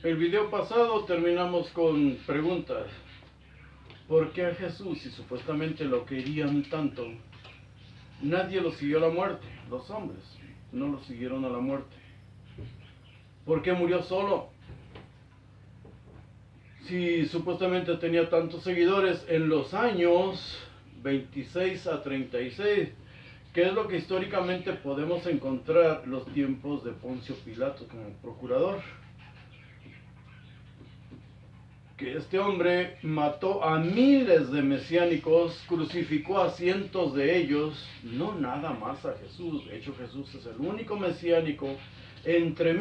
El video pasado terminamos con preguntas. ¿Por qué a Jesús, si supuestamente lo querían tanto, nadie lo siguió a la muerte? Los hombres no lo siguieron a la muerte. ¿Por qué murió solo? Si supuestamente tenía tantos seguidores en los años 26 a 36, que es lo que históricamente podemos encontrar los tiempos de Poncio Pilato como procurador. Que este hombre mató a miles de mesiánicos, crucificó a cientos de ellos, no nada más a Jesús. De hecho, Jesús es el único mesiánico entre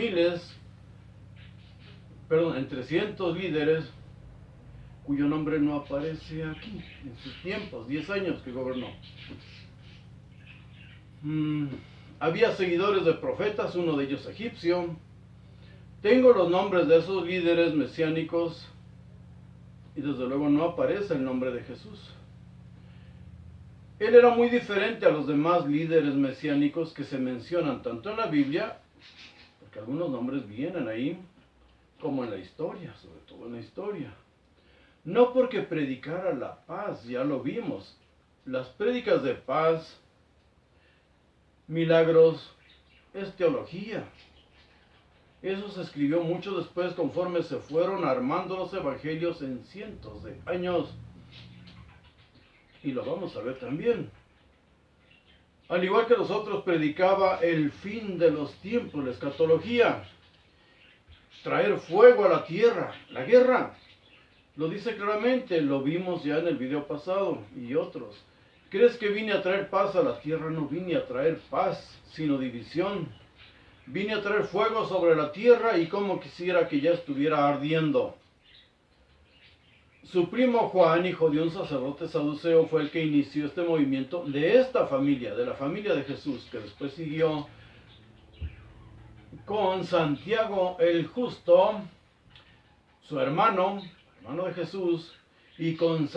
entre cientos líderes cuyo nombre no aparece aquí, en sus tiempos, 10 años que gobernó. Había seguidores de profetas, uno de ellos egipcio. Tengo los nombres de esos líderes mesiánicos y desde luego no aparece el nombre de Jesús. Él era muy diferente a los demás líderes mesiánicos que se mencionan tanto en la Biblia, porque algunos nombres vienen ahí, como en la historia, sobre todo en la historia. No porque predicara la paz, ya lo vimos. Las prédicas de paz, milagros, es teología. Eso se escribió mucho después conforme se fueron armando los evangelios en cientos de años. Y lo vamos a ver también. Al igual que los otros, predicaba el fin de los tiempos, la escatología. Traer fuego a la tierra, la guerra. Lo dice claramente, lo vimos ya en el video pasado y otros. ¿Crees que vine a traer paz a la tierra? No vine a traer paz, sino división. Vine a traer fuego sobre la tierra y como quisiera que ya estuviera ardiendo. Su primo Juan, hijo de un sacerdote saduceo, fue el que inició este movimiento de esta familia, de la familia de Jesús, que después siguió con Santiago el Justo, su hermano de Jesús, y con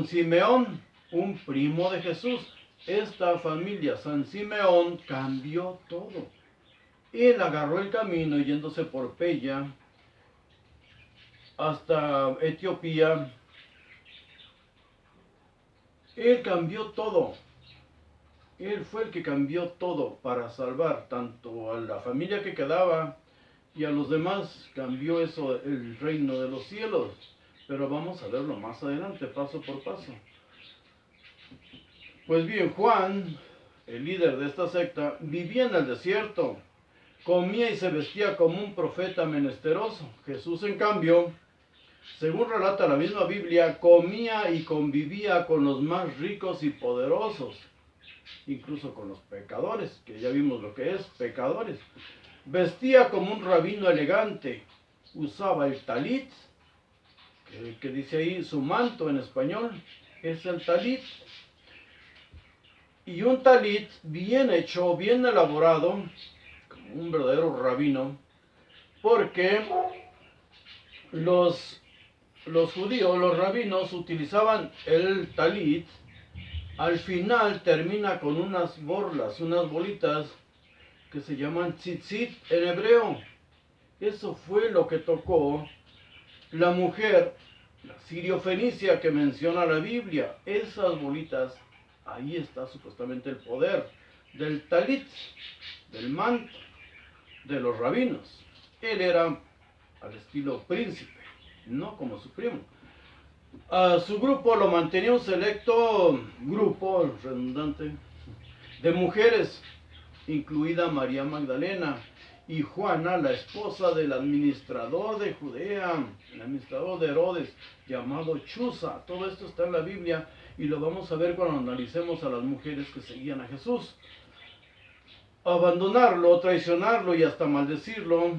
Simeón, un primo de Jesús. Esta familia, San Simeón, cambió todo. Él agarró el camino yéndose por Pella hasta Etiopía. Él cambió todo. Él fue el que cambió todo para salvar tanto a la familia que quedaba y a los demás. Cambió eso, el reino de los cielos. Pero vamos a verlo más adelante, paso por paso. Pues bien, Juan, el líder de esta secta, vivía en el desierto. Comía y se vestía como un profeta menesteroso. Jesús, en cambio, según relata la misma Biblia, comía y convivía con los más ricos y poderosos, incluso con los pecadores, que ya vimos lo que es, pecadores. Vestía como un rabino elegante, usaba el talit, que dice ahí su manto en español, es el talit. Y un talit bien hecho, bien elaborado, como un verdadero rabino, porque los judíos, los rabinos, utilizaban el talit. Al final termina con unas borlas, unas bolitas que se llaman tzitzit en hebreo. Eso fue lo que tocó la mujer, la sirio-fenicia que menciona la Biblia. Esas bolitas, ahí está supuestamente el poder del talit, del manto, de los rabinos. Él era al estilo príncipe, no como su primo. A su grupo lo mantenía un selecto grupo, redundante, de mujeres, incluida María Magdalena y Juana, la esposa del administrador de Judea, el administrador de Herodes, llamado Chuza. Todo esto está en la Biblia y lo vamos a ver cuando analicemos a las mujeres que seguían a Jesús. Abandonarlo, traicionarlo y hasta maldecirlo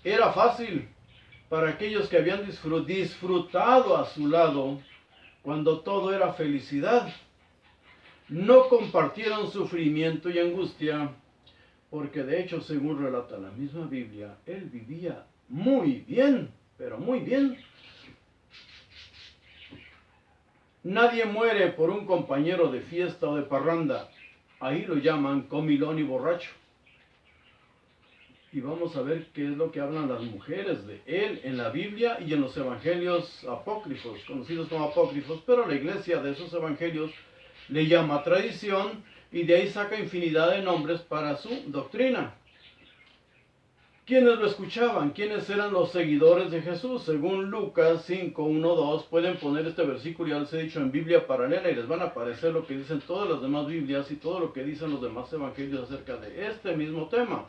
era fácil para aquellos que habían disfrutado a su lado cuando todo era felicidad. No compartieron sufrimiento y angustia, porque de hecho, según relata la misma Biblia, él vivía muy bien, pero muy bien. Nadie muere por un compañero de fiesta o de parranda. Ahí lo llaman comilón y borracho. Y vamos a ver qué es lo que hablan las mujeres de él en la Biblia y en los evangelios apócrifos, conocidos como apócrifos, pero la iglesia de esos evangelios le llama tradición y de ahí saca infinidad de nombres para su doctrina. ¿Quiénes lo escuchaban? ¿Quiénes eran los seguidores de Jesús? Según Lucas 5, 1, 2, pueden poner este versículo, ya les he dicho, en Biblia paralela y les van a aparecer lo que dicen todas las demás Biblias y todo lo que dicen los demás evangelios acerca de este mismo tema.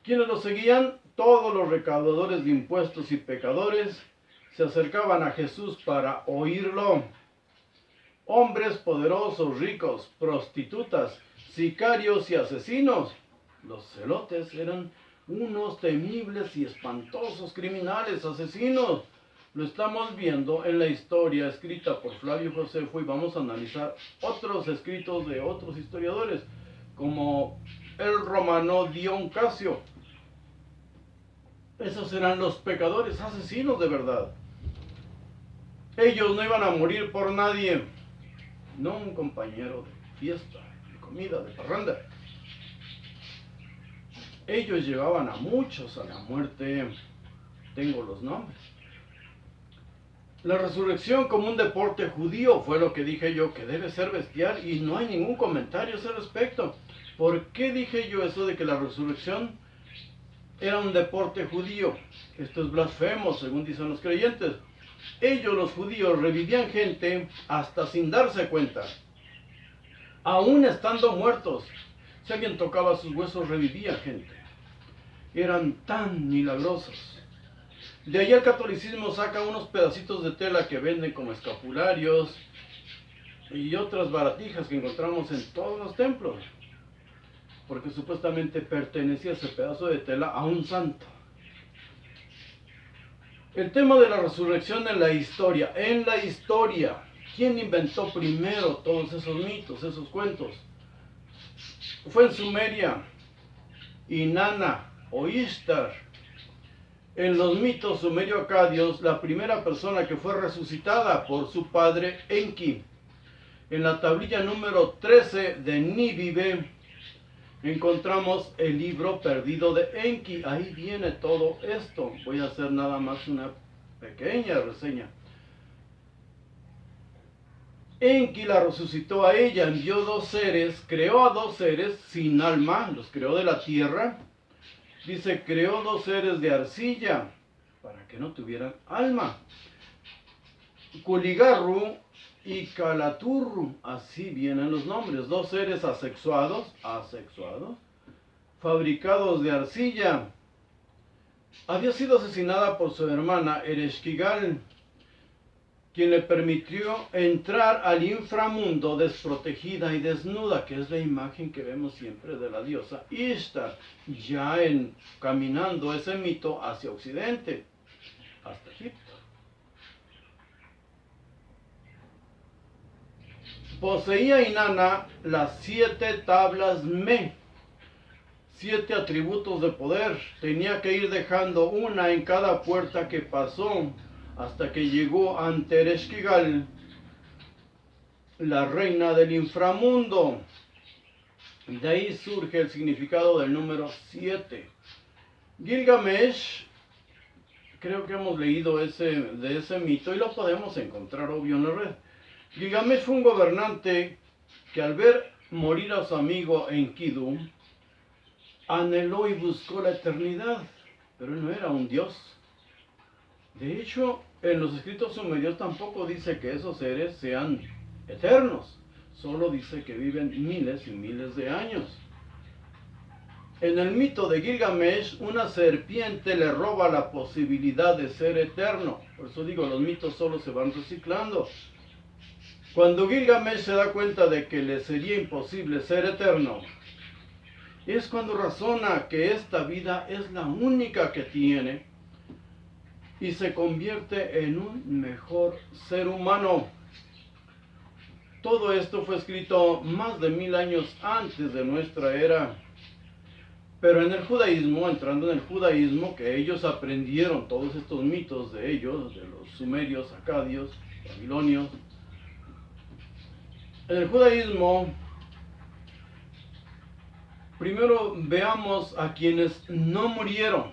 ¿Quiénes lo seguían? Todos los recaudadores de impuestos y pecadores se acercaban a Jesús para oírlo. Hombres poderosos, ricos, prostitutas, sicarios y asesinos. Los celotes eran unos temibles y espantosos criminales, asesinos. Lo estamos viendo en la historia escrita por Flavio Josefo y vamos a analizar otros escritos de otros historiadores, como el romano Dion Casio. Esos eran los pecadores, asesinos de verdad. Ellos no iban a morir por nadie, no un compañero de fiesta, de comida, de parranda. Ellos llevaban a muchos a la muerte. Tengo los nombres. La resurrección como un deporte judío fue lo que dije yo, que debe ser bestial, y no hay ningún comentario a ese respecto. ¿Por qué dije yo eso de que la resurrección era un deporte judío? Esto es blasfemo, según dicen los creyentes. Ellos, los judíos, revivían gente hasta sin darse cuenta, aún estando muertos. Si alguien tocaba sus huesos, revivía gente. Eran tan milagrosos. De ahí el catolicismo saca unos pedacitos de tela que venden como escapularios y otras baratijas que encontramos en todos los templos, porque supuestamente pertenecía ese pedazo de tela a un santo. El tema de la resurrección en la historia. ¿Quién inventó primero todos esos mitos, esos cuentos? Fue en Sumeria, Inanna o Ishtar. En los mitos sumerio-acadios, la primera persona que fue resucitada por su padre Enki. En la tablilla número 13 de Nínive encontramos el libro perdido de Enki. Ahí viene todo esto. Voy a hacer nada más una pequeña reseña. Enki la resucitó a ella, envió dos seres, creó a dos seres sin alma, los creó de la tierra. Dice, creó dos seres de arcilla para que no tuvieran alma. Kuligarru y Kalaturru, así vienen los nombres, dos seres asexuados, fabricados de arcilla. Había sido asesinada por su hermana Ereshkigal, quien le permitió entrar al inframundo desprotegida y desnuda, que es la imagen que vemos siempre de la diosa Ishtar, ya caminando ese mito hacia occidente, hasta Egipto. Poseía Inanna las 7 tablas Me, 7 atributos de poder. Tenía que ir dejando una en cada puerta que pasó, hasta que llegó ante Ereshkigal, la reina del inframundo. De ahí surge el significado del número 7. Gilgamesh, creo que hemos leído de ese mito y lo podemos encontrar obvio en la red. Gilgamesh fue un gobernante que al ver morir a su amigo Enkidu, anheló y buscó la eternidad, pero él no era un dios. De hecho, en los escritos sumerios tampoco dice que esos seres sean eternos, solo dice que viven miles y miles de años. En el mito de Gilgamesh, una serpiente le roba la posibilidad de ser eterno. Por eso digo, los mitos solo se van reciclando. Cuando Gilgamesh se da cuenta de que le sería imposible ser eterno, es cuando razona que esta vida es la única que tiene y se convierte en un mejor ser humano. Todo esto fue escrito más de 1000 años antes de nuestra era. Pero en el judaísmo, entrando en el judaísmo, que ellos aprendieron todos estos mitos de ellos, de los sumerios, acadios, babilonios. En el judaísmo, Primero veamos a quienes no murieron.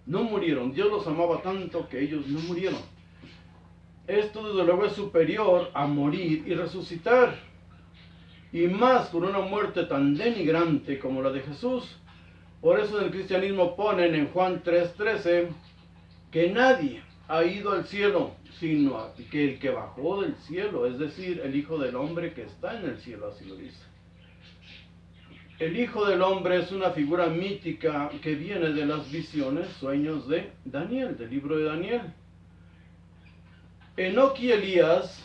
No murieron. Dios los amaba tanto que ellos no murieron. Esto desde luego es superior a morir y resucitar. Y más con una muerte tan denigrante como la de Jesús. Por eso en el cristianismo ponen en Juan 3:13 que nadie ha ido al cielo, sino que el que bajó del cielo, es decir, el Hijo del Hombre que está en el cielo, así lo dice. El Hijo del Hombre es una figura mítica que viene de las visiones, sueños de Daniel, del libro de Daniel. Enoc y Elías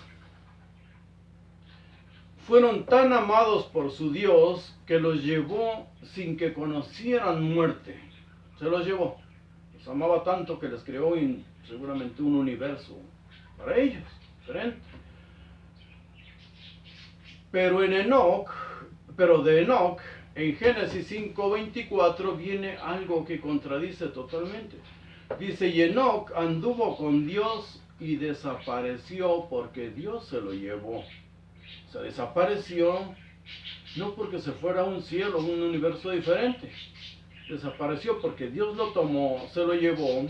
fueron tan amados por su Dios que los llevó sin que conocieran muerte. Se los llevó. Los amaba tanto que les creó seguramente un universo para ellos, diferente. Pero de Enoc, en Génesis 5:24 viene algo que contradice totalmente. Dice, y Enoc anduvo con Dios y desapareció porque Dios se lo llevó. O sea, desapareció no porque se fuera a un cielo, a un universo diferente. Desapareció porque Dios lo tomó, se lo llevó.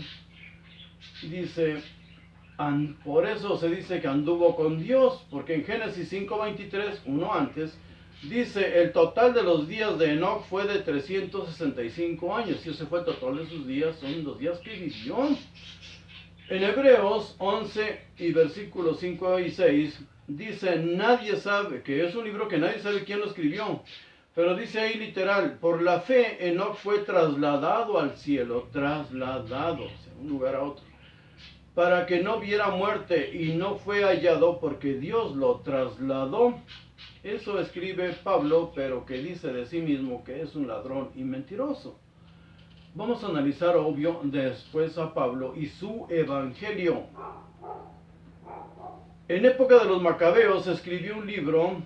Y dice, por eso se dice que anduvo con Dios, porque en Génesis 5:23, uno antes, dice, el total de los días de Enoc fue de 365 años. Y ese fue el total de sus días, son los días que vivió. En Hebreos 11 y versículos 5 y 6, dice, nadie sabe, que es un libro que nadie sabe quién lo escribió. Pero dice ahí literal, por la fe Enoc fue trasladado al cielo, trasladado, o sea, de un lugar a otro, para que no viera muerte, y no fue hallado porque Dios lo trasladó. Eso escribe Pablo, pero que dice de sí mismo que es un ladrón y mentiroso. Vamos a analizar, obvio, después a Pablo y su evangelio. En época de los Macabeos escribió un libro,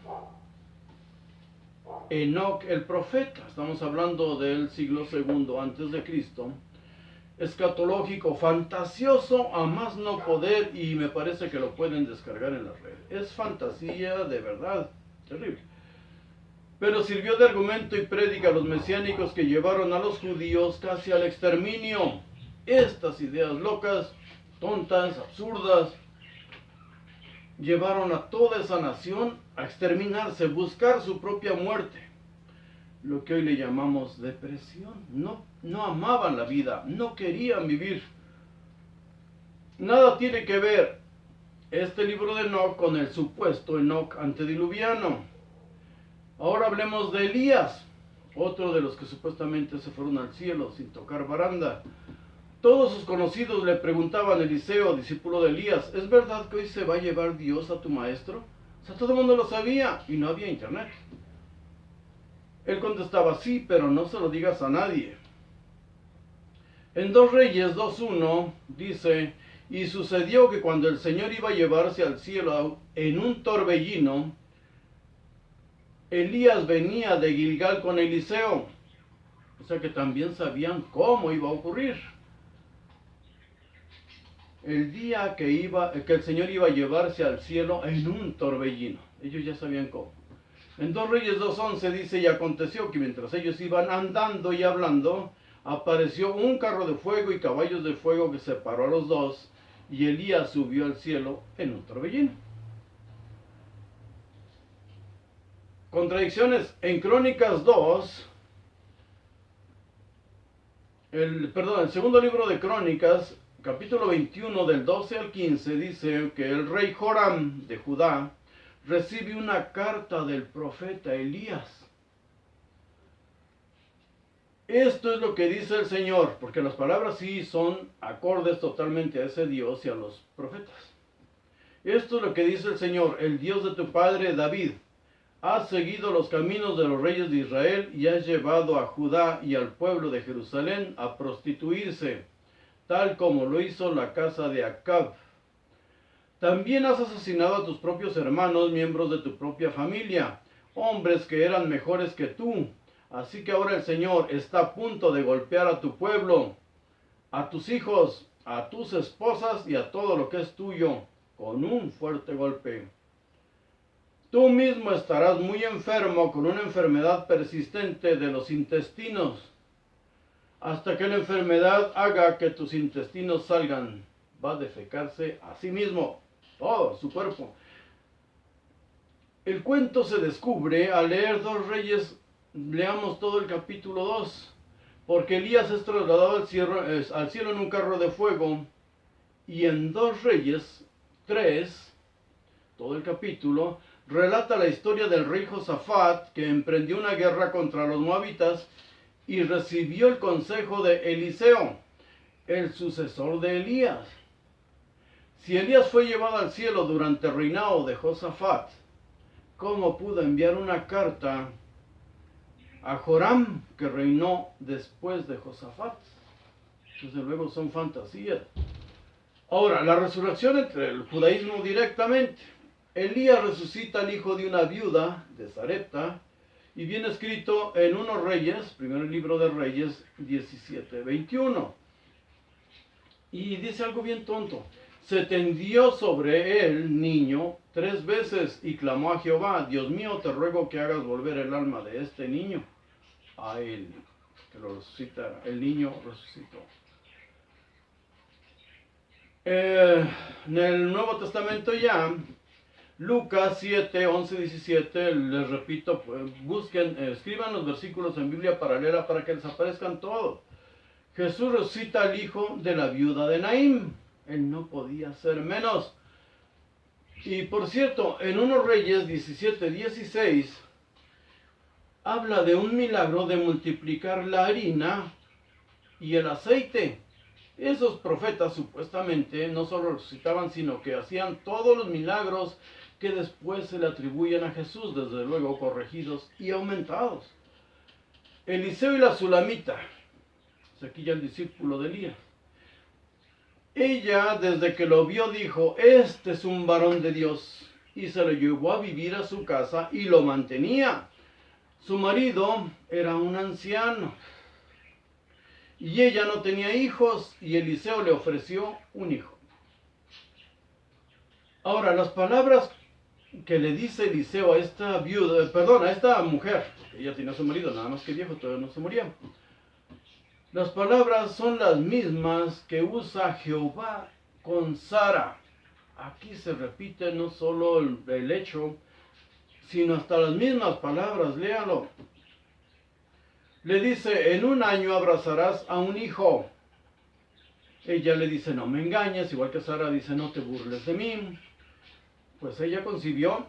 Enoc el profeta. Estamos hablando del siglo II antes de Cristo. Escatológico, fantasioso a más no poder, y me parece que lo pueden descargar en las redes. Es fantasía de verdad, terrible. Pero sirvió de argumento y prédica a los mesiánicos que llevaron a los judíos casi al exterminio. Estas ideas locas, tontas, absurdas, llevaron a toda esa nación a exterminarse, buscar su propia muerte. Lo que hoy le llamamos depresión. No amaban la vida, no querían vivir. Nada tiene que ver este libro de Enoc con el supuesto Enoc antediluviano. Ahora hablemos de Elías, otro de los que supuestamente se fueron al cielo sin tocar baranda. Todos sus conocidos le preguntaban a Eliseo, discípulo de Elías, ¿es verdad que hoy se va a llevar Dios a tu maestro? O sea, todo el mundo lo sabía y no había internet. Él contestaba, sí, pero no se lo digas a nadie. En 2 Reyes 2:1 dice, y sucedió que cuando el Señor iba a llevarse al cielo en un torbellino, Elías venía de Gilgal con Eliseo. O sea que también sabían cómo iba a ocurrir. El día que el Señor iba a llevarse al cielo en un torbellino. Ellos ya sabían cómo. En 2 Reyes 2:11 dice, y aconteció que mientras ellos iban andando y hablando, apareció un carro de fuego y caballos de fuego que separó a los dos, y Elías subió al cielo en un torbellino. Contradicciones. En Crónicas 2, el segundo libro de Crónicas, capítulo 21, del 12 al 15, dice que el rey Joram de Judá recibe una carta del profeta Elías. Esto es lo que dice el Señor, porque las palabras sí son acordes totalmente a ese Dios y a los profetas. Esto es lo que dice el Señor, el Dios de tu padre David. Has seguido los caminos de los reyes de Israel y has llevado a Judá y al pueblo de Jerusalén a prostituirse, tal como lo hizo la casa de Acab. También has asesinado a tus propios hermanos, miembros de tu propia familia, hombres que eran mejores que tú. Así que ahora el Señor está a punto de golpear a tu pueblo, a tus hijos, a tus esposas y a todo lo que es tuyo, con un fuerte golpe. Tú mismo estarás muy enfermo con una enfermedad persistente de los intestinos, hasta que la enfermedad haga que tus intestinos salgan. Va a defecarse a sí mismo, todo su cuerpo. El cuento se descubre al leer 2 Reyes, leamos todo el capítulo 2, porque Elías es trasladado al cielo en un carro de fuego, y en 2 Reyes 3, todo el capítulo, relata la historia del rey Josafat, que emprendió una guerra contra los moabitas y recibió el consejo de Eliseo, el sucesor de Elías. Si Elías fue llevado al cielo durante el reinado de Josafat, ¿cómo pudo enviar una carta a Joram, que reinó después de Josafat? Desde luego son fantasías. Ahora, la resurrección entre el judaísmo directamente. Elías resucita al hijo de una viuda de Sarepta, y viene escrito en 1 Reyes, primer libro de Reyes 17:21. Y dice algo bien tonto. Se tendió sobre él, niño, 3 veces y clamó a Jehová: Dios mío, te ruego que hagas volver el alma de este niño a él, que lo resucita. El niño resucitó. En el Nuevo Testamento ya, Lucas 7, 11, 17, les repito, pues, busquen, escriban los versículos en Biblia paralela para que les aparezcan todos. Jesús resucita al hijo de la viuda de Naín. Él no podía ser menos. Y por cierto, en 1 Reyes 17, 16, habla de un milagro de multiplicar la harina y el aceite. Esos profetas supuestamente no solo resucitaban, sino que hacían todos los milagros que después se le atribuyen a Jesús, desde luego corregidos y aumentados. Eliseo y la Sulamita, aquí ya el discípulo de Elías. Ella, desde que lo vio, dijo: este es un varón de Dios, y se lo llevó a vivir a su casa y lo mantenía. Su marido era un anciano, y ella no tenía hijos, y Eliseo le ofreció un hijo. Ahora, las palabras que le dice Eliseo a esta viuda, a esta mujer, ella tenía a su marido, nada más que viejo, todavía no se moría. Las palabras son las mismas que usa Jehová con Sara. Aquí se repite no solo el hecho, sino hasta las mismas palabras. Léalo. Le dice: en 1 año abrazarás a un hijo. Ella le dice: no me engañes, igual que Sara dice: no te burles de mí. Pues ella concibió.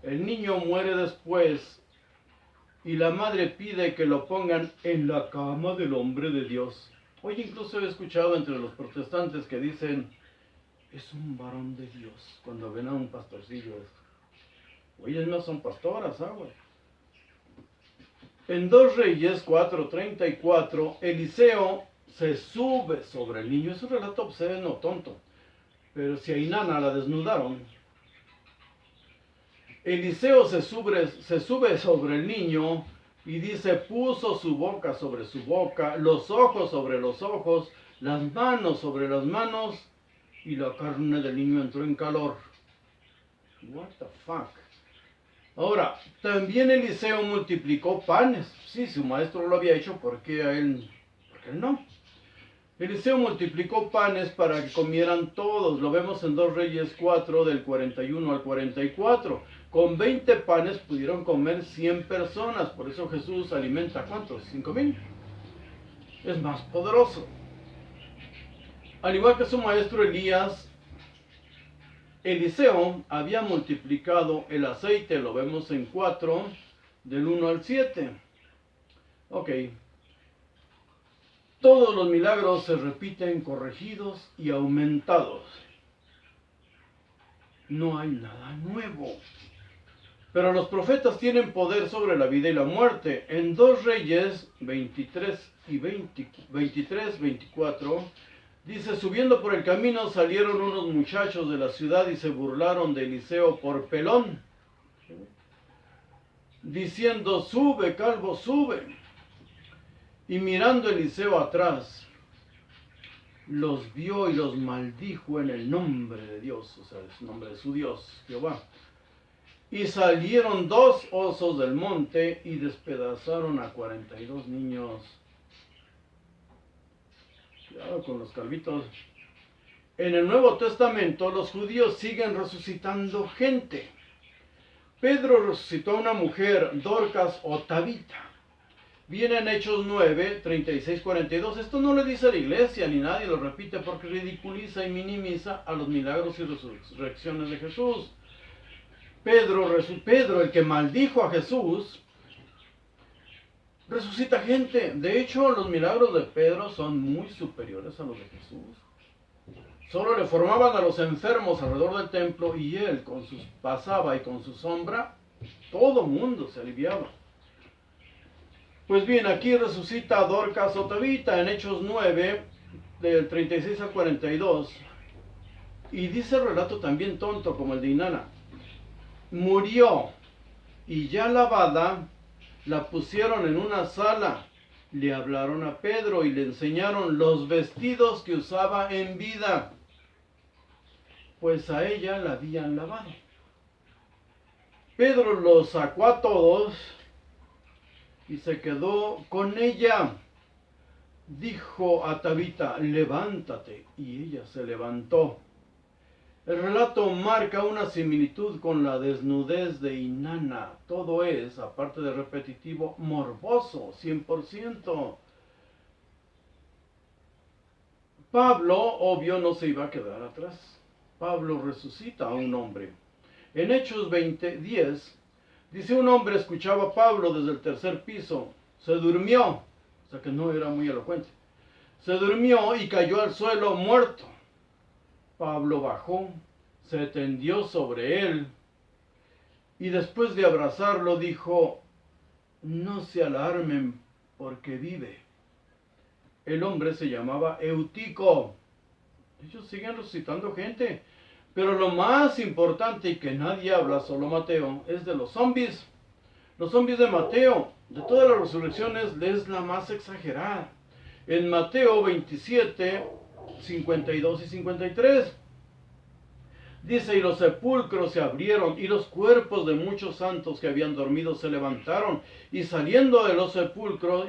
El niño muere después, y la madre pide que lo pongan en la cama del hombre de Dios. Hoy incluso he escuchado entre los protestantes que dicen: es un varón de Dios, cuando ven a un pastorcillo. Oye, no son pastoras, güey. En 2 Reyes 4:34, Eliseo se sube sobre el niño. Es un relato obsceno, tonto. Pero si a Inanna la desnudaron. Eliseo se sube sobre el niño y dice: puso su boca sobre su boca, los ojos sobre los ojos, las manos sobre las manos, y la carne del niño entró en calor. What the fuck? Ahora, también Eliseo multiplicó panes. Sí, su maestro lo había hecho, ¿por qué a él no? Eliseo multiplicó panes para que comieran todos. Lo vemos en 2 Reyes 4, del 41 al 44. Con 20 panes pudieron comer 100 personas. Por eso Jesús alimenta, ¿cuántos? 5,000. Es más poderoso. Al igual que su maestro Elías, Eliseo había multiplicado el aceite. Lo vemos en 4, del 1 al 7. Ok. Todos los milagros se repiten corregidos y aumentados. No hay nada nuevo. Pero los profetas tienen poder sobre la vida y la muerte. En 2 Reyes 23 y 24, dice: subiendo por el camino salieron unos muchachos de la ciudad y se burlaron de Eliseo por pelón, diciendo: sube, calvo, sube. Y mirando Eliseo atrás, los vio y los maldijo en el nombre de Dios, o sea, el nombre de su Dios, Jehová. Y salieron 2 osos del monte y despedazaron a 42 niños. Cuidado con los calvitos. En el Nuevo Testamento los judíos siguen resucitando gente. Pedro resucitó a una mujer, Dorcas o Tabita. Viene en Hechos 9, 36, 42. Esto no le dice a la iglesia ni nadie lo repite porque ridiculiza y minimiza a los milagros y resurrecciones de Jesús. Pedro, el que maldijo a Jesús, resucita gente. De hecho, los milagros de Pedro son muy superiores a los de Jesús. Solo le formaban a los enfermos alrededor del templo y él pasaba y con su sombra todo mundo se aliviaba. Pues bien, aquí resucita a Dorcas o Tabita en Hechos 9, del 36 al 42. Y dice el relato también tonto como el de Inanna. Murió y ya lavada la pusieron en una sala. Le hablaron a Pedro y le enseñaron los vestidos que usaba en vida, pues a ella la habían lavado. Pedro los sacó a todos y se quedó con ella. Dijo a Tabita, levántate, y ella se levantó. El relato marca una similitud con la desnudez de Inanna. Todo es, aparte de repetitivo, morboso, 100%. Pablo, obvio, no se iba a quedar atrás. Pablo resucita a un hombre. En Hechos 20:10, dice un hombre escuchaba a Pablo desde el tercer piso. Se durmió, o sea que no era muy elocuente. Se durmió y cayó al suelo muerto. Pablo bajó, se tendió sobre él y después de abrazarlo dijo, no se alarmen porque vive. El hombre se llamaba Eutico. Ellos siguen resucitando gente. Pero lo más importante y que nadie habla, solo Mateo, es de los zombies. Los zombies de Mateo, de todas las resurrecciones, es la más exagerada. En Mateo 27, 52 y 53, dice, y los sepulcros se abrieron, y los cuerpos de muchos santos que habían dormido se levantaron, y salieron de los sepulcros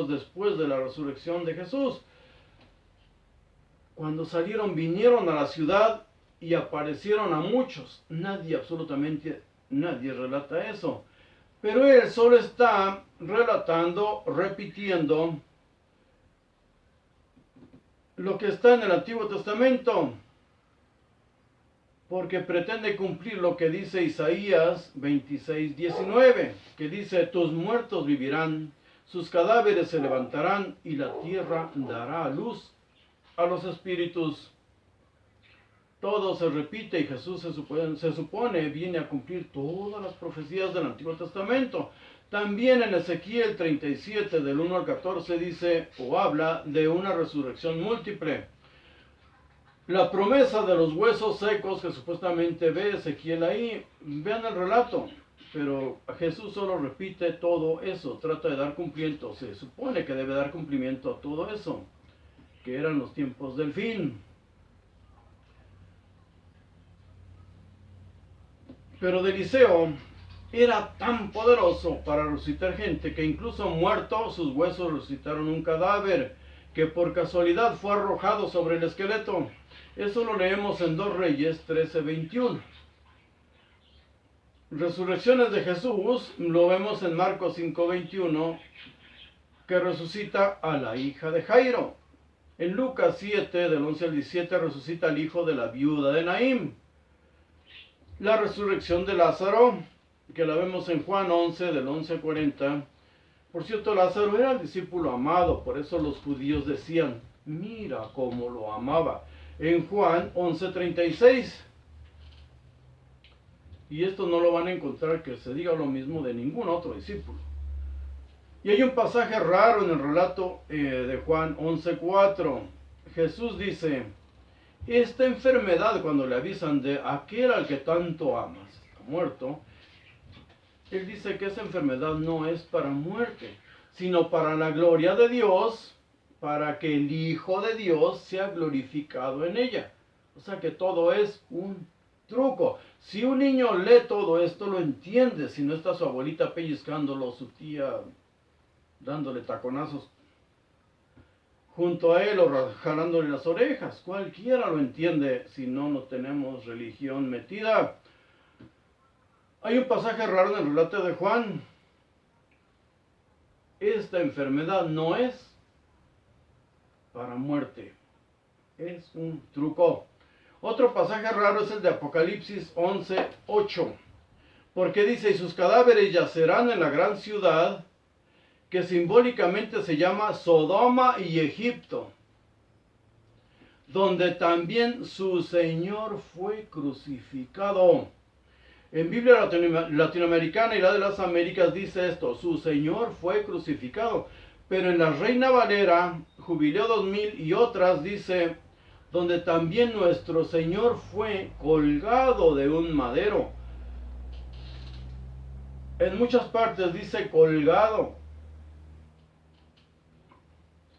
después de la resurrección de Jesús. Cuando salieron, vinieron a la ciudad y aparecieron a muchos. Absolutamente nadie relata eso. Pero él solo está repitiendo lo que está en el Antiguo Testamento, porque pretende cumplir lo que dice Isaías 26, 19, que dice, tus muertos vivirán, sus cadáveres se levantarán y la tierra dará a luz a los espíritus. Todo se repite y Jesús se supone viene a cumplir todas las profecías del Antiguo Testamento. También en Ezequiel 37 del 1 al 14 dice o habla de una resurrección múltiple. La promesa de los huesos secos que supuestamente ve Ezequiel ahí, vean el relato, pero Jesús solo repite todo eso, trata de dar cumplimiento, se supone que debe dar cumplimiento a todo eso, que eran los tiempos del fin. Pero de Eliseo era tan poderoso para resucitar gente que incluso muerto sus huesos resucitaron un cadáver que por casualidad fue arrojado sobre el esqueleto. Eso lo leemos en 2 Reyes 13:21. Resurrecciones de Jesús lo vemos en Marcos 5:21, que resucita a la hija de Jairo. En Lucas 7 del 11 al 17 resucita al hijo de la viuda de Naín. La resurrección de Lázaro, que la vemos en Juan 11 del 11 al 40. Por cierto, Lázaro era el discípulo amado, por eso los judíos decían, mira cómo lo amaba. En Juan 11:36. Y esto no lo van a encontrar que se diga lo mismo de ningún otro discípulo. Y hay un pasaje raro en el relato de Juan 11:4. Jesús dice, esta enfermedad, cuando le avisan de aquel al que tanto amas, está muerto, él dice que esa enfermedad no es para muerte, sino para la gloria de Dios, para que el Hijo de Dios sea glorificado en ella. O sea que todo es un truco. Si un niño lee todo esto, lo entiende. Si no está su abuelita pellizcándolo, su tía dándole taconazos junto a él o jalándole las orejas. Cualquiera lo entiende si no tenemos religión metida. Hay un pasaje raro en el relato de Juan. Esta enfermedad no es para muerte. Es un truco. Otro pasaje raro es el de Apocalipsis 11:8. Porque dice, y sus cadáveres yacerán en la gran ciudad, que simbólicamente se llama Sodoma y Egipto, donde también su Señor fue crucificado. En Biblia latinoamericana y la de las Américas dice esto, su Señor fue crucificado. Pero en la Reina Valera, Jubileo 2000 y otras dice, donde también nuestro Señor fue colgado de un madero. En muchas partes dice colgado.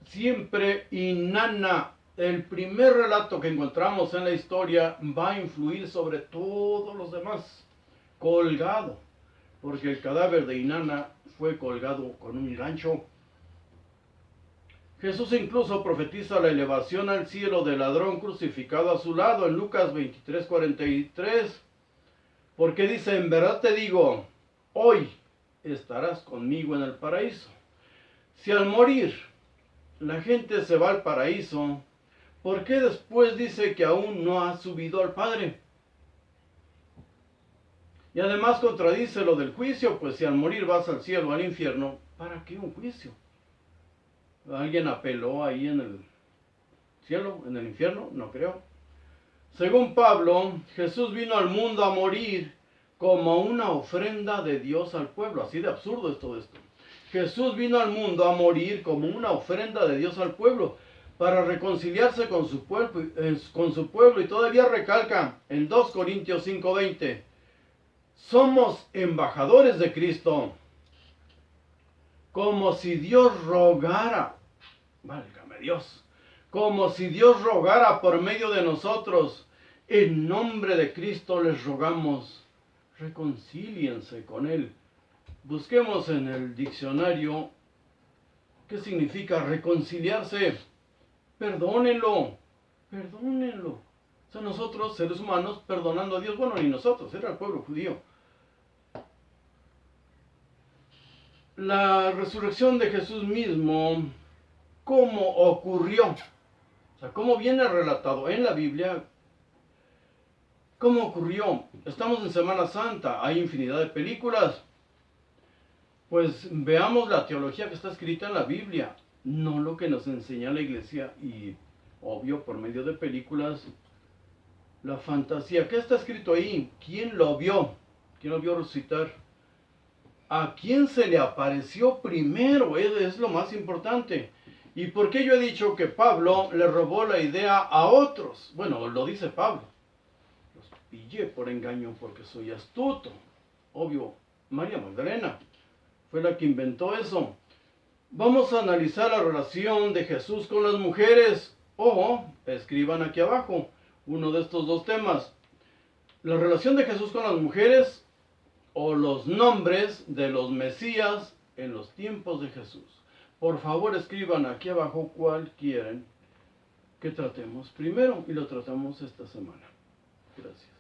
Siempre Inanna, el primer relato que encontramos en la historia, va a influir sobre todos los demás. Colgado, porque el cadáver de Inanna fue colgado con un gancho. Jesús incluso profetiza la elevación al cielo del ladrón crucificado a su lado en Lucas 23:43, porque dice, en verdad te digo, hoy estarás conmigo en el paraíso. Si al morir la gente se va al paraíso, ¿por qué después dice que aún no ha subido al Padre? Y además contradice lo del juicio, pues si al morir vas al cielo o al infierno, ¿para qué un juicio? ¿Alguien apeló ahí en el cielo, en el infierno? No creo. Según Pablo, Jesús vino al mundo a morir como una ofrenda de Dios al pueblo. Así de absurdo es todo esto. Jesús vino al mundo a morir como una ofrenda de Dios al pueblo, para reconciliarse con su pueblo, y todavía recalca en 2 Corintios 5:20, somos embajadores de Cristo, como si Dios rogara, válgame Dios, como si Dios rogara por medio de nosotros, en nombre de Cristo les rogamos, reconcíliense con Él. Busquemos en el diccionario qué significa reconciliarse. Perdónenlo, perdónenlo. Son nosotros, seres humanos, perdonando a Dios. Bueno, ni nosotros, era el pueblo judío. La resurrección de Jesús mismo, ¿cómo ocurrió? O sea, ¿cómo viene relatado en la Biblia? ¿Cómo ocurrió? Estamos en Semana Santa, hay infinidad de películas. Pues veamos la teología que está escrita en la Biblia, no lo que nos enseña la iglesia y, obvio, por medio de películas, la fantasía. ¿Qué está escrito ahí? ¿Quién lo vio? ¿Quién lo vio resucitar? ¿A quién se le apareció primero? Es lo más importante. ¿Y por qué yo he dicho que Pablo le robó la idea a otros? Bueno, lo dice Pablo. Los pillé por engaño porque soy astuto. Obvio, María Magdalena fue la que inventó eso. Vamos a analizar la relación de Jesús con las mujeres. O, escriban aquí abajo, uno de estos dos temas. La relación de Jesús con las mujeres o los nombres de los Mesías en los tiempos de Jesús. Por favor, escriban aquí abajo cuál quieren que tratemos primero y lo tratamos esta semana. Gracias.